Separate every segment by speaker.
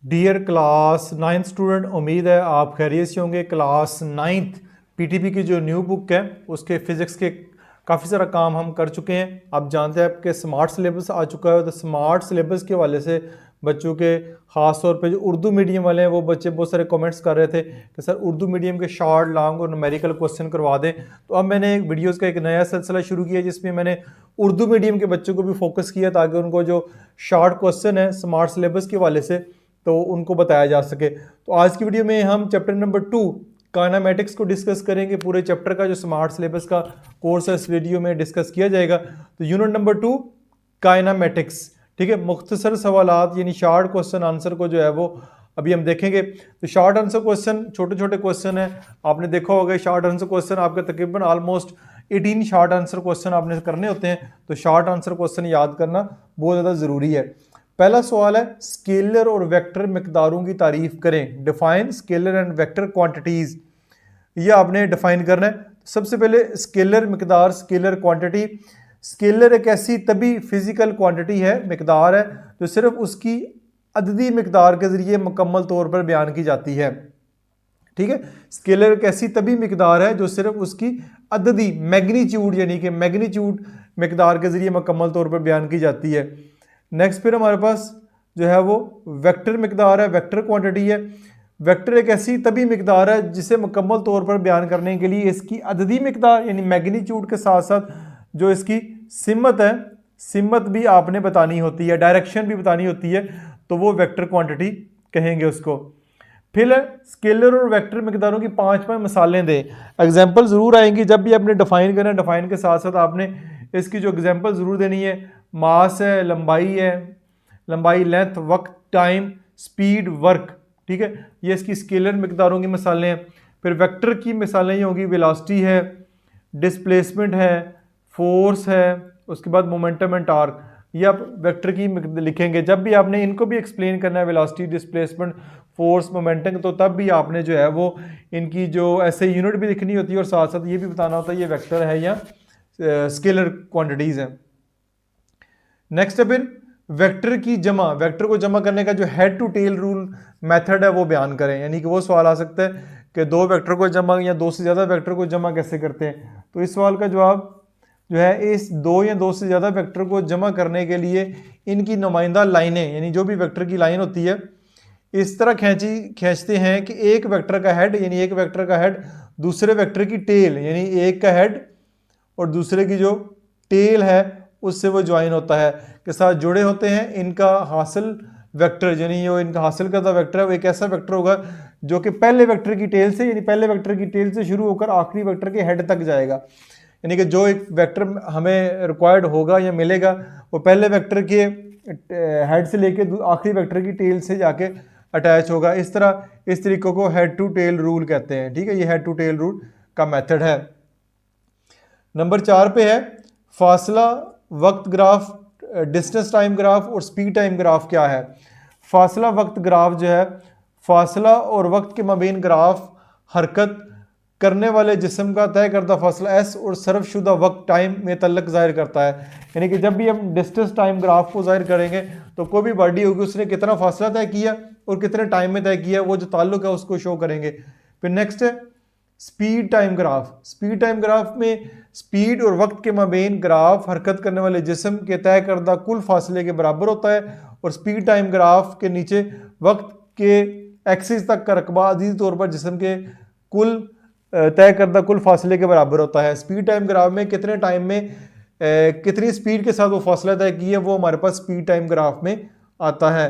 Speaker 1: Dear class 9th student, उम्मीद है आप खैरियत से होंगे। क्लास 9th पीटीपी की जो न्यू बुक है उसके फिज़िक्स के काफ़ी सारा काम हम कर चुके हैं। आप जानते हैं आपके स्मार्ट सिलेबस आ चुका है, तो स्मार्ट सिलेबस के हवाले से बच्चों के ख़ास तौर पे जो उर्दू मीडियम वाले हैं वो बच्चे बहुत सारे कमेंट्स कर रहे थे कि सर उर्दू मीडियम के शॉर्ट लॉन्ग और न्यूमेरिकल क्वेश्चन करवा दें। तो अब मैंने एक वीडियोज़ का एक नया सिलसिला शुरू किया जिसमें मैंने उर्दू मीडियम के बच्चों को भी फोकस किया ताकि उनको जो शॉर्ट क्वेश्चन है स्मार्ट सिलेबस के हवाले से तो उनको बताया जा सके। तो आज की वीडियो में हम चैप्टर नंबर 2 काइनेमेटिक्स को डिस्कस करेंगे। पूरे चैप्टर का जो स्मार्ट सिलेबस का कोर्स है इस वीडियो में डिस्कस किया जाएगा। तो यूनिट नंबर 2 काइनेमेटिक्स, ठीक है, मुख्तसर सवालात यानी शॉर्ट क्वेश्चन आंसर को जो है वो अभी हम देखेंगे। तो शॉर्ट आंसर क्वेश्चन छोटे छोटे क्वेश्चन है, आपने देखा होगा शॉर्ट आंसर क्वेश्चन आपके तकरीबन ऑलमोस्ट 18 शॉर्ट आंसर क्वेश्चन आपने करने होते हैं। तो शॉर्ट आंसर क्वेश्चन याद करना बहुत ज़्यादा ज़रूरी है। पहला सवाल है स्केलर और वेक्टर मिकदारों की तारीफ करें। Define scalar and vector quantities, ये आपने डिफाइन करना है। सबसे पहले स्केलर मिकदार, स्केलर क्वांटिटी। स्केलर एक ऐसी तभी फिजिकल क्वांटिटी है, मिकदार है, जो सिर्फ उसकी अददी मिकदार के जरिए मुकम्मल तौर पर बयान की जाती है। ठीक है, स्केलर एक ऐसी तभी मिकदार है जो सिर्फ उसकी अददी मैग्नीट्यूड यानी कि मैग्नीट्यूड मिकदार के जरिए मुकम्मल तौर पर बयान की जाती है। नेक्स्ट फिर हमारे पास जो है वो वेक्टर मिकदार है, वेक्टर क्वांटिटी है। वेक्टर एक ऐसी तभी मिकदार है जिसे मुकम्मल तौर पर बयान करने के लिए इसकी अददी मिकदार यानी मैग्नीट्यूड के साथ साथ जो इसकी सिमत है, सिमत भी आपने बतानी होती है, डायरेक्शन भी बतानी होती है, तो वो वेक्टर क्वांटिटी कहेंगे उसको। फिर स्केलर और वेक्टर मिकदारों की 5 मिसालें दें। एग्जाम्पल ज़रूर आएंगी जब भी आपने डिफाइन करना है, डिफाइन के साथ साथ आपने इसकी जो एग्जाम्पल ज़रूर देनी है। मास है, लंबाई है, लंबाई लेंथ, वक्त, टाइम, स्पीड, वर्क, ठीक है, ये इसकी स्केलर मिकदारों की मिसालें हैं। फिर वेक्टर की मिसालें ये होंगी, वेलोसिटी है, डिस्प्लेसमेंट है, फोर्स है, उसके बाद मोमेंटम एंड टॉर्क, ये आप वेक्टर की लिखेंगे। जब भी आपने इनको भी एक्सप्लेन करना है, वेलोसिटी, डिस्प्लेसमेंट, फोर्स, मोमेंटम, तो तब भी आपने जो है वो इनकी जो ऐसे यूनिट भी लिखनी होती है और साथ साथ ये भी बताना होता है ये वेक्टर है या स्केलर क्वांटिटीज़ हैं। नेक्स्ट है फिर वेक्टर की जमा, वेक्टर को जमा करने का जो head to tail rule method है वो बयान करें। यानी कि वो सवाल आ सकता है कि 2 वेक्टर को जमा या 2 से ज़्यादा वेक्टर को जमा कैसे करते हैं। तो इस सवाल का जवाब जो है इस 2 या 2 से ज़्यादा वेक्टर को जमा करने के लिए इनकी नुमाइंदा लाइनें यानी जो भी वेक्टर की लाइन होती है इस तरह खींचते हैं कि एक वेक्टर का हेड यानी एक वेक्टर का हेड दूसरे वेक्टर की टेल यानी एक का हेड और दूसरे की जो टेल है उससे वो ज्वाइन होता है के साथ जुड़े होते हैं। इनका हासिल वेक्टर यानी जो इनका हासिल करता वेक्टर है वो एक ऐसा वेक्टर होगा जो कि पहले वेक्टर की टेल से यानी पहले वेक्टर की टेल से शुरू होकर आखिरी वेक्टर के हेड तक जाएगा। यानी कि जो एक वेक्टर हमें रिक्वायर्ड होगा या मिलेगा वो पहले वेक्टर के हेड से लेके आखिरी वेक्टर की टेल से जाके अटैच होगा। इस तरीके को हेड टू टेल रूल कहते हैं। ठीक है, ये हेड टू टेल रूल का मेथड है। नंबर 4 पे है फासला वक्त ग्राफ, डिस्टेंस टाइम ग्राफ और स्पीड टाइम ग्राफ क्या है। फासला वक्त ग्राफ जो है, फासला और वक्त के माबेन ग्राफ हरकत करने वाले जिस्म का तय करदा फासला एस और सर्फशुदा वक्त टाइम में तल्लक ज़ाहिर करता है। यानी कि जब भी हम डिस्टेंस टाइम ग्राफ को ज़ाहिर करेंगे तो कोई भी बॉडी होगी उसने कितना फासला तय किया और कितने टाइम में तय किया, वो जो ताल्लुक है उसको शो करेंगे। फिर नेक्स्ट है speed time graph. Speed time graph में स्पीड और वक्त के माबेन ग्राफ हरकत करने वाले जिस्म के तय करदा कुल फासले के बराबर होता है और स्पीड टाइम ग्राफ के नीचे वक्त के एक्सिस तक का रकबा अजीज तौर पर जिस्म के कुल तय करदा कुल फासले के बराबर होता है। स्पीड टाइम ग्राफ में कितने टाइम में कितनी स्पीड के साथ वो फासला तय किया वो हमारे पास स्पीड टाइम ग्राफ में आता है।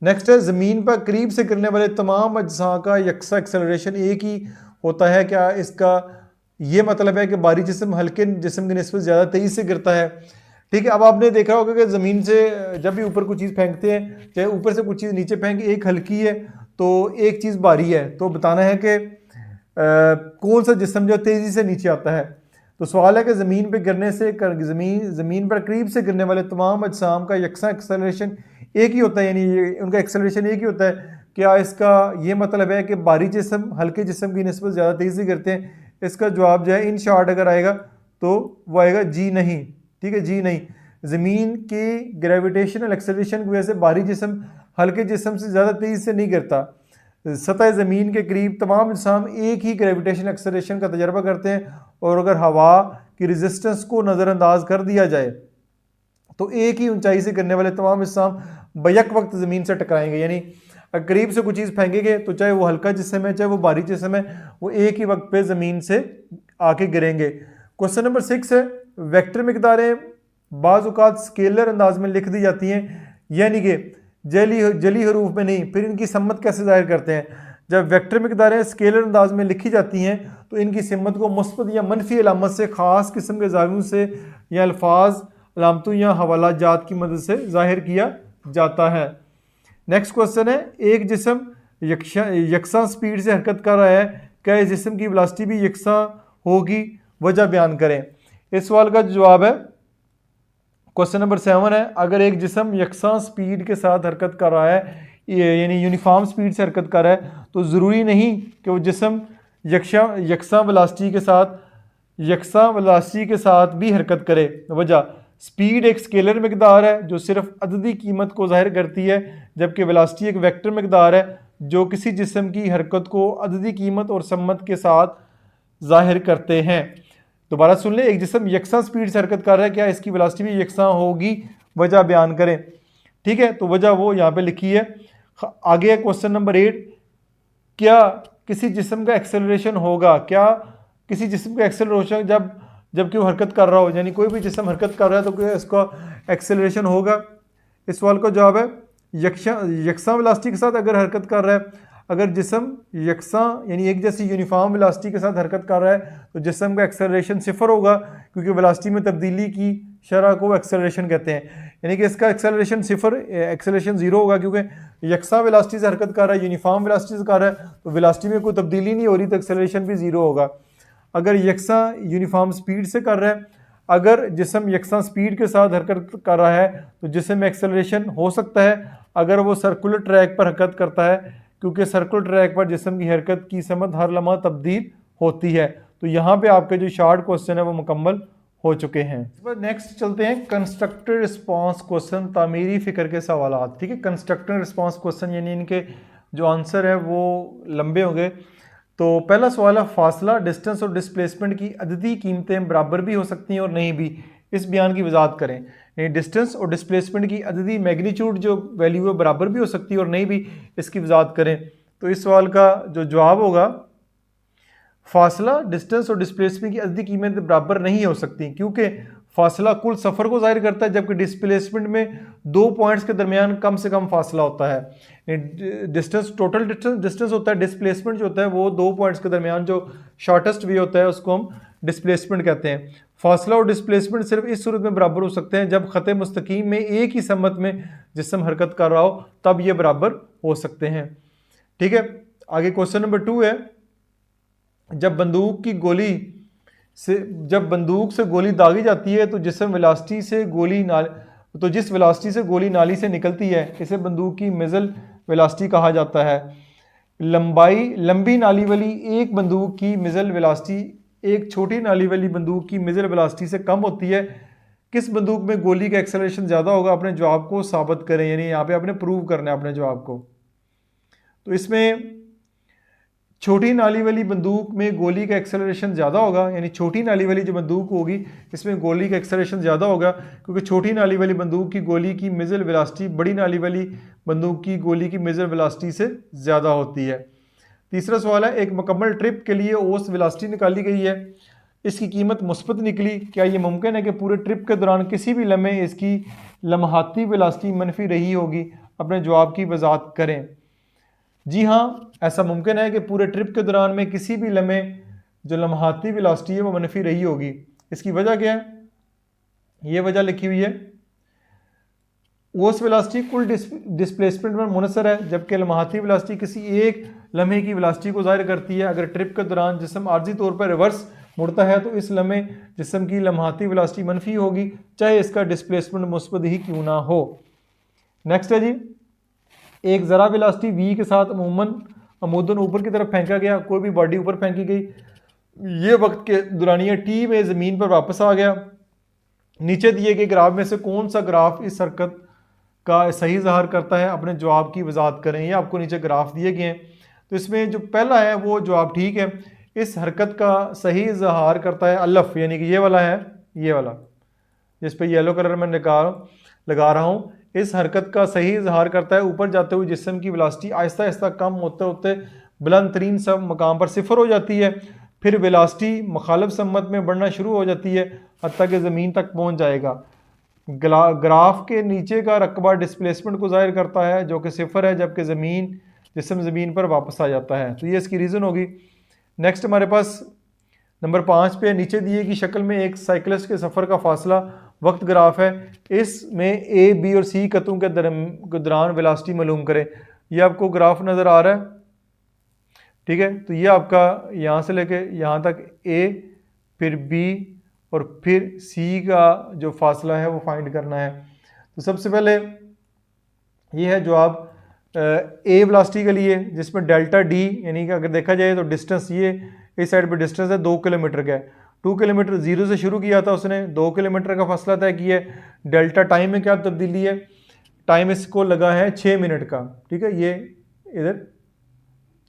Speaker 1: नेक्स्ट है ज़मीन पर करीब से गिरने वाले तमाम अज्जा का यकसा एक्सेलरेशन एक ही होता है। क्या इसका ये मतलब है कि बारी जिस्म हल्के जिस्म की निस्बत ज़्यादा तेज़ी से गिरता है। ठीक है, अब आपने देखा होगा कि ज़मीन से जब भी ऊपर कुछ चीज़ फेंकते हैं, चाहे ऊपर से कुछ चीज़ नीचे फेंक, एक हल्की है तो एक चीज़ भारी है, तो बताना है कि कौन सा जिस्म जो तेज़ी से नीचे आता है। तो सवाल है कि ज़मीन पर गिरने से ज़मीन पर करीब से गिरने वाले तमाम अजसाम का यकसा एक्सेलरेशन एक ही होता है, यानी उनका एक्सेलरेशन एक ही होता है। क्या इसका ये मतलब है कि भारी जिस्म हल्के जिस्म की निस्बत ज़्यादा तेज़ी से गिरते हैं। इसका जवाब जो है इन शॉर्ट अगर आएगा तो वो आएगा जी नहीं। ठीक है, जी नहीं। ज़मीन की ग्रेविटेशनल एक्सेलरेशन की वजह से भारी जिस्म हल्के जिस्म से ज़्यादा तेज़ी से नहीं गिरता। सतह ज़मीन के करीब तमाम अजसाम एक ही ग्रेविटेशन एक्सेलरेशन का तजर्बा करते हैं, और अगर हवा की रेजिस्टेंस को नज़रअंदाज कर दिया जाए तो एक ही ऊंचाई से गिरने वाले तमाम अजसाम बैक वक्त ज़मीन से टकराएंगे। यानी करीब से कुछ चीज़ फेंकेंगे तो चाहे वो हल्का जिस्म है चाहे वो भारी जिस्म है, वो एक ही वक्त पे ज़मीन से आके गिरेंगे। क्वेश्चन नंबर 6 है, वेक्टर मिकदारें बाज़ औक़ात स्केलर अंदाज में लिख दी जाती हैं, यानी कि जली हरूफ में नहीं, फिर इनकी सम्मत कैसे ज़ाहिर करते हैं। जब वेक्टर मिकदारें स्केलर अंदाज में लिखी जाती हैं तो इनकी सम्मत को मुस्बत या मनफी अलामत से ख़ास किस्म के ज़ावियों से या अल्फाज, अलामतों या हवाला जात की मदद से ज़ाहिर किया जाता है। नेक्स्ट क्वेश्चन है, एक जिस्म यकसा स्पीड से हरकत कर रहा है, क्या इस जिस्म की वेलोसिटी भी यकसा होगी, वजह बयान करें। इस सवाल का जवाब है क्वेश्चन नंबर 7 है, अगर एक जिस्म यकसा स्पीड के साथ हरकत कर रहा है, यानी यूनिफॉर्म स्पीड से हरकत कर रहा है, तो ज़रूरी नहीं कि वो जिस्म यकसा वेलोसिटी के साथ भी हरकत करे। वजह, स्पीड एक स्केलर मिकदार है जो सिर्फ अददी कीमत को ज़ाहिर करती है, जबकि वेलोसिटी एक वेक्टर मिकदार है जो किसी जिस्म की हरकत को अददी कीमत और सम्मत के साथ ज़ाहिर करते हैं। दोबारा सुन ले, एक जिस्म यकसा स्पीड से हरकत कर रहा है, क्या इसकी वेलोसिटी भी यकसा होगी, वजह बयान करें। ठीक है, तो वजह वो यहाँ पे लिखी है। आगे है क्वेश्चन नंबर 8, क्या किसी जिस्म का एक्सेलरेशन होगा, क्या किसी जिस्म का एक्सेलरेशन जबकि वो हरकत कर रहा हो, यानी कोई भी जिस्म हरकत कर रहा है तो क्या इसका एक्सेलरेशन होगा। इस सवाल का जवाब है यकसा वेलोसिटी के साथ अगर हरकत कर रहा है, अगर जिस्म यकसा यानी एक जैसी यूनिफॉर्म वेलोसिटी के साथ हरकत कर रहा है तो जिस्म का एक्सेलरेशन 0 होगा, क्योंकि वेलोसिटी में तब्दीली की शरह को एक्सेलरेशन कहते हैं। यानी कि इसका एक्सेलरेशन 0 होगा, क्योंकि यकसा वेलोसिटी से हरकत कर रहा है, यूनिफॉर्म वेलोसिटी से कर रहा है, तो वेलोसिटी में कोई तब्दीली नहीं हो रही, तो एक्सेलरेशन भी 0 होगा। अगर यकसा यूनिफॉर्म स्पीड से कर रहा है, अगर जिस्म यकसा स्पीड के साथ हरकत कर रहा है तो जिस्म में एक्सेलरेशन हो सकता है अगर वो सर्कुलर ट्रैक पर हरकत करता है, क्योंकि सर्कुलर ट्रैक पर जिस्म की हरकत की समत हर लम्हा तब्दील होती है। तो यहाँ पे आपके जो शॉर्ट क्वेश्चन है वो मुकम्मल हो चुके हैं। इस पर नेक्स्ट चलते हैं कंस्ट्रक्टिव रिस्पांस क्वेश्चन, तामीरी फ़िक्र के सवालात। ठीक है, कंस्ट्रक्टिव रिस्पांस क्वेश्चन यानी इनके जो आंसर है वो लंबे होंगे। तो पहला सवाल है, फासला, डिस्टेंस और डिस्प्लेसमेंट की अददी कीमतें बराबर भी हो सकती हैं और नहीं भी, इस बयान की वजाहत करें। डिस्टेंस और डिस्प्लेसमेंट की अददी मैग्नीट्यूड जो वैल्यू है बराबर भी हो सकती है और नहीं भी, इसकी वजाहत करें। तो इस सवाल का जो जवाब होगा, फासला, डिस्टेंस और डिस्प्लेसमेंट की अददी कीमतें बराबर नहीं हो सकती, क्योंकि फासला कुल सफ़र को जाहिर करता है, जबकि डिस्प्लेसमेंट में 2 पॉइंट्स के दरमियान कम से कम फासला होता है। डिस्टेंस टोटल डिस्टेंस होता है, डिस्प्लेसमेंट जो होता है वो 2 पॉइंट्स के दरमियान जो शॉर्टेस्ट वे होता है उसको हम डिस्प्लेसमेंट कहते हैं। फासला और डिस्प्लेसमेंट सिर्फ इस सूरत में बराबर हो सकते हैं जब ख़त मुस्तकीम में एक ही सम्मत में जिस्म हरकत कर रहा हो, तब ये बराबर हो सकते हैं। ठीक है, आगे क्वेश्चन नंबर 2 है, जब बंदूक से गोली दागी जाती है तो जिस वेलोसिटी से गोली नाली से निकलती है इसे बंदूक की मिज़ल वेलोसिटी कहा जाता है। लंबी नाली वाली एक बंदूक की मिज़ल वेलोसिटी एक छोटी नाली वाली बंदूक की मिज़ल वेलोसिटी से कम होती है। किस बंदूक में गोली का एक्सेलरेशन ज़्यादा होगा, अपने जवाब को साबित करें, यानी यहाँ पे आपने प्रूव करना है अपने जवाब को। तो इसमें छोटी नाली वाली बंदूक में गोली का एक्सेलरेशन ज़्यादा होगा, यानी छोटी नाली वाली जो बंदूक होगी इसमें गोली का एक्सेलरेशन ज़्यादा होगा, क्योंकि छोटी नाली वाली बंदूक की गोली की मिज़ल वेलोसिटी बड़ी नाली वाली बंदूक की गोली की मिज़ल वेलोसिटी से ज़्यादा होती है। तीसरा सवाल है, एक मुकम्मल ट्रिप के लिए औसत वेलोसिटी निकाली गई है, इसकी कीमत मुस्बत निकली, क्या ये मुमकिन है कि पूरे ट्रिप के दौरान किसी भी लम्हे इसकी लम्हाती वेलोसिटी मनफी रही होगी, अपने जवाब की वजाहत करें। जी हाँ, ऐसा मुमकिन है कि पूरे ट्रिप के दौरान में किसी भी लम्हे जो लम्हाती वेलोसिटी है वो मनफी रही होगी। इसकी वजह क्या है, ये वजह लिखी हुई है, औसत वेलोसिटी कुल डिस्प्लेसमेंट पर मुनसर है, जबकि लम्हाती वेलोसिटी किसी एक लम्हे की वेलोसिटी को जाहिर करती है। अगर ट्रिप के दौरान जिस्म आर्जी तौर पर रिवर्स मुड़ता है तो इस लम्हे जिस्म की लम्हाती वेलोसिटी मनफी होगी, चाहे इसका डिस्प्लेसमेंट मुस्बत ही क्यों ना हो। नेक्स्ट है जी, एक ज़रा वेलोसिटी v के साथ अमूमन ऊपर की तरफ फेंका गया, कोई भी बॉडी ऊपर फेंकी गई, ये वक्त के दौरानिया t में ज़मीन पर वापस आ गया। नीचे दिए गए ग्राफ में से कौन सा ग्राफ इस हरकत का सही ज़ाहिर करता है, अपने जवाब की वजाहत करें। ये आपको नीचे ग्राफ दिए गए हैं। तो इसमें जो पहला है वो जवाब ठीक है। इस हरकत का सही इजहार करता है अलफ, यानी कि ये वाला है, ये वाला जिस पे येलो कलर में लगा रहा हूँ। इस हरकत का सही इजहार करता है ऊपर जाते हुए जिस्म की वेलोसिटी आहिस्ता आहिस्ता कम होते होते बुलंद तरीन सब मकाम पर सिफर हो जाती है, फिर वेलोसिटी मुखालिफ सम्मत में बढ़ना शुरू हो जाती है हत्ता कि ज़मीन तक पहुँच जाएगा। ग्राफ के नीचे का रकबा डिस्प्लेसमेंट को जाहिर करता है जो कि सिफर है, जबकि जिस्म ज़मीन पर वापस आ जाता है। तो ये इसकी रीज़न होगी। नेक्स्ट हमारे पास नंबर 5 पे नीचे दिए की शक्ल में एक साइकिलिस्ट के सफ़र का फासला वक्त ग्राफ है। इसमें ए, बी और सी कतों के दौरान वेलोसिटी मालूम करें। ये आपको ग्राफ नज़र आ रहा है, ठीक है। तो ये आपका यहाँ से लेके यहाँ तक ए, फिर बी और फिर सी का जो फासला है वो फाइंड करना है। तो सबसे पहले ये है जवाब ए वेलोसिटी के लिए, जिसमें डेल्टा डी, यानी कि अगर देखा जाए तो डिस्टेंस ये इस साइड पे डिस्टेंस है 2 किलोमीटर का है। 2 किलोमीटर जीरो से शुरू किया था उसने, 2 किलोमीटर का फासला तय किया है। डेल्टा टाइम में क्या तब्दीली है, टाइम इसको लगा है 6 मिनट का, ठीक है। ये इधर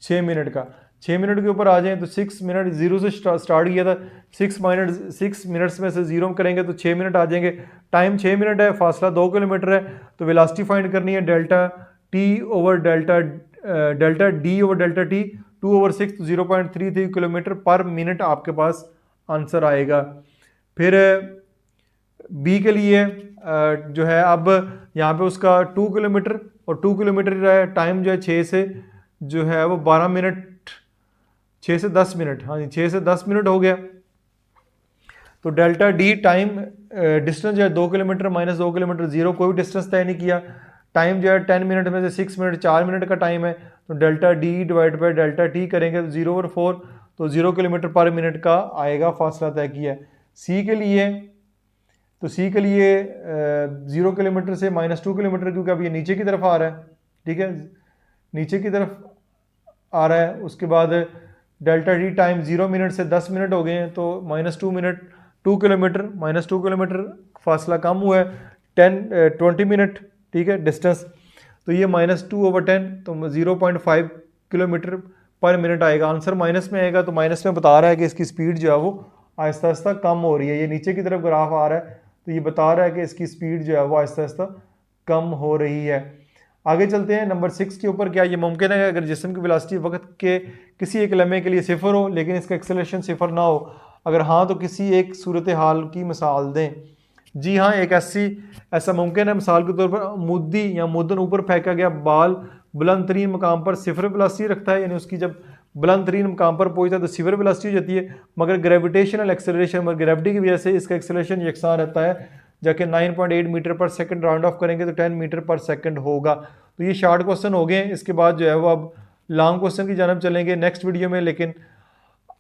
Speaker 1: 6 मिनट का, 6 मिनट के ऊपर आ जाएं तो 6 मिनट जीरो से स्टार्ट किया था, 6 मिनट्स में से जीरो करेंगे तो 6 मिनट आ जाएंगे। टाइम 6 मिनट है, फासला 2 किलोमीटर है। तो वेलोसिटी फाइंड करनी है delta T over delta D over delta T, 2/6 तो 0.33 किलोमीटर पर मिनट आपके पास आंसर आएगा। फिर बी के लिए जो है अब यहाँ पे उसका 2 किलोमीटर और 2 किलोमीटर है, टाइम जो है 6 से जो है वो 12 मिनट, 6 से 10 मिनट, हाँ जी 6 से 10 मिनट हो गया। तो डेल्टा डी टाइम डिस्टेंस जो है 2 किलोमीटर माइनस 2 किलोमीटर, जीरो, कोई डिस्टेंस तय नहीं किया। टाइम जो है 10 मिनट में से 6 मिनट 4 मिनट का टाइम है, तो delta D divide by delta T करेंगे तो 0/4, तो 0 किलोमीटर पर मिनट का आएगा, फासला तय किया। सी के लिए, तो सी के लिए 0 किलोमीटर से -2 किलोमीटर, क्योंकि अब ये नीचे की तरफ आ रहा है, ठीक है, नीचे की तरफ आ रहा है। उसके बाद डेल्टा डी टाइम 0 मिनट से 10 मिनट हो गए हैं, तो -2 मिनट, 2 किलोमीटर -2 किलोमीटर फासला कम हुआ है, 20 मिनट, ठीक है डिस्टेंस। तो ये -2/10 तो 0.5 किलोमीटर पर मिनट आएगा। आंसर माइनस में आएगा, तो माइनस में बता रहा है कि इसकी स्पीड जो है वो आहिस्ता आहिस्ता कम हो रही है। ये नीचे की तरफ ग्राफ आ रहा है, तो ये बता रहा है कि इसकी स्पीड जो है वो आहिस्ता आहिस्ता कम हो रही है। आगे चलते हैं नंबर 6 के ऊपर। क्या ये मुमकिन है अगर जिस्म की वेलोसिटी वक्त के किसी एक लम्हे के लिए सिफर हो लेकिन इसका एक्सेलरेशन सिफर ना हो? अगर हाँ तो किसी एक सूरत हाल की मिसाल दें। जी हाँ, एक ऐसा मुमकिन है। मिसाल के तौर पर मुद्दी या मुद्दन ऊपर फेंका गया बाल बुलंद तरीन मकाम पर सिफर वेलोसिटी रखता है, यानी उसकी जब बुलंद तरीन मकाम पर पहुंचता है तो सिफर वेलोसिटी हो जाती है, मगर ग्रेविटेशनल एक्सेलरेशन, मगर ग्रेविटी की वजह से इसका एक्सेलरेशन यकसान रहता है, जाके 9.8 मीटर पर सेकंड राउंड ऑफ करेंगे तो 10 मीटर पर सेकंड होगा। तो ये शॉर्ट क्वेश्चन हो गए। इसके बाद जो है वो अब लॉन्ग क्वेश्चन की जानब चलेंगे नेक्स्ट वीडियो में, लेकिन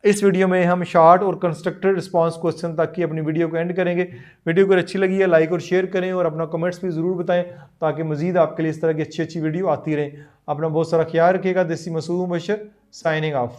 Speaker 1: इस वीडियो में हम शॉर्ट और कंस्ट्रक्टेड रिस्पांस क्वेश्चन तक की अपनी वीडियो को एंड करेंगे। वीडियो अगर अच्छी लगी है लाइक और शेयर करें और अपना कमेंट्स भी ज़रूर बताएं, ताकि मजीद आपके लिए इस तरह की अच्छी अच्छी वीडियो आती रहे। अपना बहुत सारा ख्याल रखिएगा। देसी मसूद मुबशर साइनिंग ऑफ।